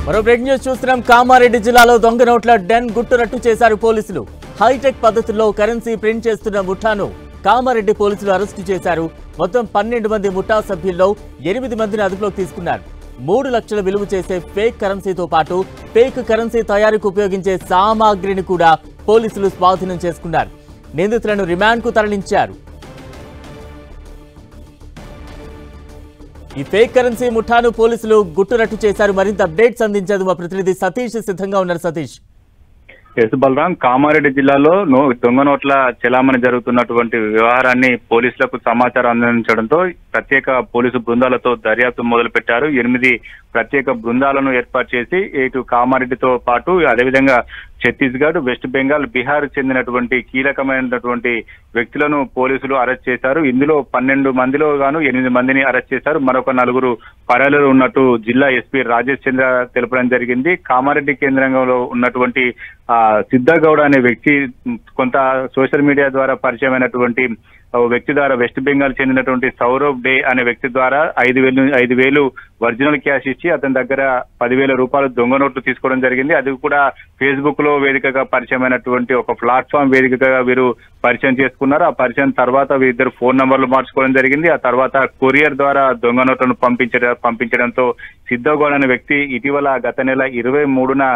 మరో break news చూస్తున్నాం. కామారెడ్డి జిల్లాలో దొంగ నోట్ల డెన్ గుట్టురట్టు చేశారు పోలీసులు. హైటెక్ పద్ధతుల్లో కరెన్సీ ప్రింట్ చేస్తున్న ముఠాను కామారెడ్డి పోలీసులు అరెస్టు చేశారు. మొత్తం 12 మంది ముఠా సభ్యుల్లో 8 మందిని అదుపులోకి తీసుకున్నారు. 3 లక్షల విలువ చేసే ఫేక్ కరెన్సీతో పాటు ఫేక్ కరెన్సీ తయారీకి ఉపయోగించే సామాగ్రిని కూడా పోలీసులు స్వాధీనం చేసుకున్నారు. నిందితులను రిమాండ్కు తరలించారు. ఈ ఫేక్ కరెన్సీ ముఠాను పోలీసులు గుట్టురట్టు చేశారు. మరింత అప్డేట్స్ అందించేందుకు మా ప్రతినిధి సతీష్ సిద్ధంగా ఉన్నారు. సతీష్. బలరాం, కామారెడ్డి జిల్లాలో దొంగ నోట్ల చెలామణి జరుగుతున్నటువంటి వ్యవహారాన్ని పోలీసులకు సమాచారం అందించడంతో ప్రత్యేక పోలీసు బృందాలతో దర్యాప్తు మొదలు పెట్టారు. 8 ప్రత్యేక బృందాలను ఏర్పాటు చేసి ఇటు కామారెడ్డితో పాటు అదేవిధంగా ఛత్తీస్గఢ్, వెస్ట్ బెంగాల్, బీహార్ చెందినటువంటి కీలకమైనటువంటి వ్యక్తులను పోలీసులు అరెస్ట్ చేశారు. ఇందులో 12 మందిలో గాను 8 మందిని అరెస్ట్ చేశారు. మరొక 4 పరారీలో ఉన్నట్టు జిల్లా ఎస్పీ రాజేష్ చంద్ర తెలపడం జరిగింది. కామారెడ్డి కేంద్రంలో ఉన్నటువంటి సిద్ధగౌడ అనే వ్యక్తి కొంత సోషల్ మీడియా ద్వారా పరిచయమైనటువంటి వ్యక్తి ద్వారా వెస్ట్ బెంగాల్ చెందినటువంటి సౌరవ్ డే అనే వ్యక్తి ద్వారా 5,000 ఒరిజినల్ క్యాష్ ఇచ్చి అతని దగ్గర 10,000 రూపాయలు దొంగ నోట్లు తీసుకోవడం జరిగింది. అది కూడా ఫేస్బుక్ లో వేదికగా పరిచయమైనటువంటి ఒక ప్లాట్ఫామ్ వేదికగా వీరు పరిచయం చేసుకున్నారు. ఆ పరిచయం తర్వాత వీరిద్దరు ఫోన్ నంబర్లు మార్చుకోవడం జరిగింది. ఆ తర్వాత కొరియర్ ద్వారా దొంగ నోట్లను పంపించడంతో సిద్ధగౌడ అనే వ్యక్తి ఇటీవల గత నెల 23న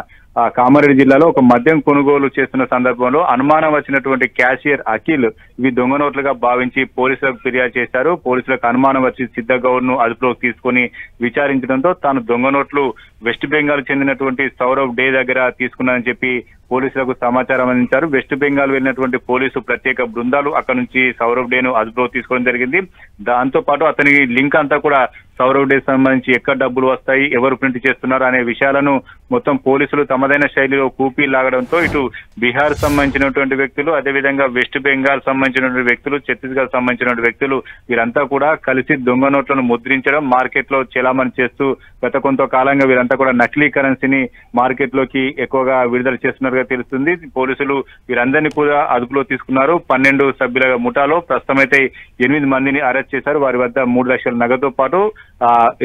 కామారెడ్డి జిల్లాలో ఒక మద్యం కొనుగోలు చేస్తున్న సందర్భంలో అనుమానం వచ్చినటువంటి క్యాషియర్ అఖిల్ ఇవి దొంగ నోట్లుగా భావించి పోలీసులకు ఫిర్యాదు చేశారు. పోలీసులకు అనుమానం వచ్చి సిద్ధగౌడ్ ను అదుపులోకి తీసుకుని విచారించడంతో తాను దొంగ నోట్లు వెస్ట్ బెంగాల్ చెందినటువంటి సౌరవ్ డే దగ్గర తీసుకున్నానని చెప్పి పోలీసులకు సమాచారం అందించారు. వెస్ట్ బెంగాల్ వెళ్ళినటువంటి పోలీసు ప్రత్యేక బృందాలు అక్కడ నుంచి సౌరవ్ డేను అదుపులోకి తీసుకోవడం జరిగింది. దాంతో పాటు అతని లింక్ అంతా కూడా సౌరవ్ డే సంబంధించి ఎక్కడ డబ్బులు వస్తాయి, ఎవరు ప్రింట్ చేస్తున్నారు అనే విషయాలను మొత్తం పోలీసులు తమదైన శైలిలో కూపీ లాగడంతో ఇటు బీహార్ సంబంధించినటువంటి వ్యక్తులు, అదేవిధంగా వెస్ట్ బెంగాల్ సంబంధించినటువంటి వ్యక్తులు, ఛత్తీస్గఢ్ సంబంధించినటువంటి వ్యక్తులు వీరంతా కూడా కలిసి దొంగ నోట్లను ముద్రించడం, మార్కెట్ లో చెలామణి చేస్తూ గత కొంతకాలంగా వీరంతా కూడా నకిలీ కరెన్సీని మార్కెట్ లోకి ఎక్కువగా విడుదల చేస్తున్నట్టుగా తెలుస్తుంది. పోలీసులు వీరందరినీ కూడా అదుపులో తీసుకున్నారు. 12 సభ్యుల ముఠాలో ప్రస్తుతం అయితే 8 మందిని అరెస్ట్ చేశారు. వారి వద్ద 3 లక్షల నగదుతో పాటు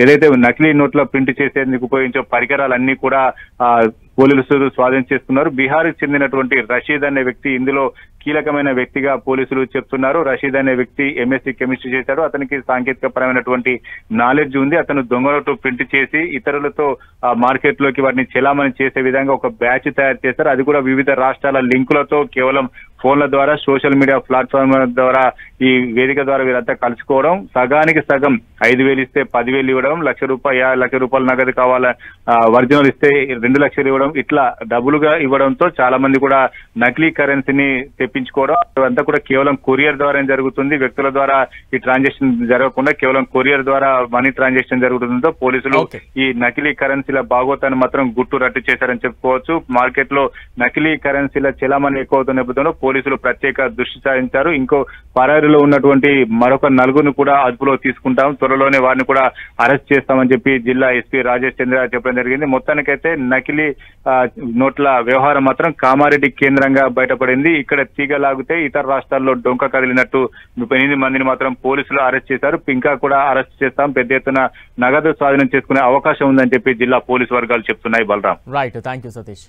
ఏదైతే నకిలీ నోట్ల ప్రింట్ చేసేందుకు ఉపయోగించే పరికరాలన్నీ కూడా పోలీసులు స్వాధీనం చేసుకున్నారు. బీహార్ కి చెందినటువంటి రషీద్ అనే వ్యక్తి ఇందులో కీలకమైన వ్యక్తిగా పోలీసులు చెప్తున్నారు. రషీద్ అనే వ్యక్తి ఎంఎస్సీ కెమిస్ట్రీ చేశాడు. అతనికి సాంకేతిక పరమైనటువంటి నాలెడ్జ్ ఉంది. అతను దొంగ నోటు ప్రింట్ చేసి ఇతరులతో మార్కెట్ లోకి వాటిని చెలామణి చేసే విధంగా ఒక బ్యాచ్ తయారు చేశారు. అది కూడా వివిధ రాష్ట్రాల లింకులతో కేవలం ఫోన్ల ద్వారా సోషల్ మీడియా ప్లాట్ఫామ్ ద్వారా ఈ వేదిక ద్వారా వీరంతా కలుసుకోవడం, సగానికి సగం 5,000 ఇస్తే 10,000 ఇవ్వడం, లక్ష రూపాయలు నగదు కావాల ఒరిజినల్ ఇస్తే 2 లక్షలు ఇవ్వడం, ఇట్లా డబ్బులుగా ఇవ్వడంతో చాలా మంది కూడా నకిలీ కరెన్సీని తెప్పించుకోవడం. అదంతా కూడా కేవలం కొరియర్ ద్వారా జరుగుతుంది. వ్యక్తుల ద్వారా ఈ ట్రాన్సాక్షన్ జరగకుండా కేవలం కొరియర్ ద్వారా మనీ ట్రాన్సాక్షన్ జరుగుతుందో పోలీసులు ఈ నకిలీ కరెన్సీల భాగోతాన్ని మాత్రం గుట్టు రట్టు చేశారని చెప్పుకోవచ్చు. మార్కెట్ లో నకిలీ కరెన్సీల చెలామణి ఎక్కువ అవుతున్న నేపథ్యంలో పోలీసులు ప్రత్యేక దృష్టి సారించారు. ఇంకో పరారీలో ఉన్నటువంటి మరొక 4 కూడా అదుపులో తీసుకుంటాం, త్వరలోనే వారిని కూడా అరెస్ట్ చేస్తామని చెప్పి జిల్లా ఎస్పీ రాజేష్ చంద్ర చెప్పడం జరిగింది. మొత్తానికైతే నకిలీ నోట్ల వ్యవహారం మాత్రం కామారెడ్డి కేంద్రంగా బయటపడింది. ఇక్కడ తీగలాగితే ఇతర రాష్ట్రాల్లో డొంక కదిలినట్టు 8 మందిని మాత్రం పోలీసులు అరెస్ట్ చేశారు. ఇంకా కూడా అరెస్ట్ చేస్తాం, పెద్ద ఎత్తున నగదు స్వాధీనం చేసుకునే అవకాశం ఉందని చెప్పి జిల్లా పోలీసు వర్గాలు చెప్తున్నాయి. Balaram. Right, thank you Satish.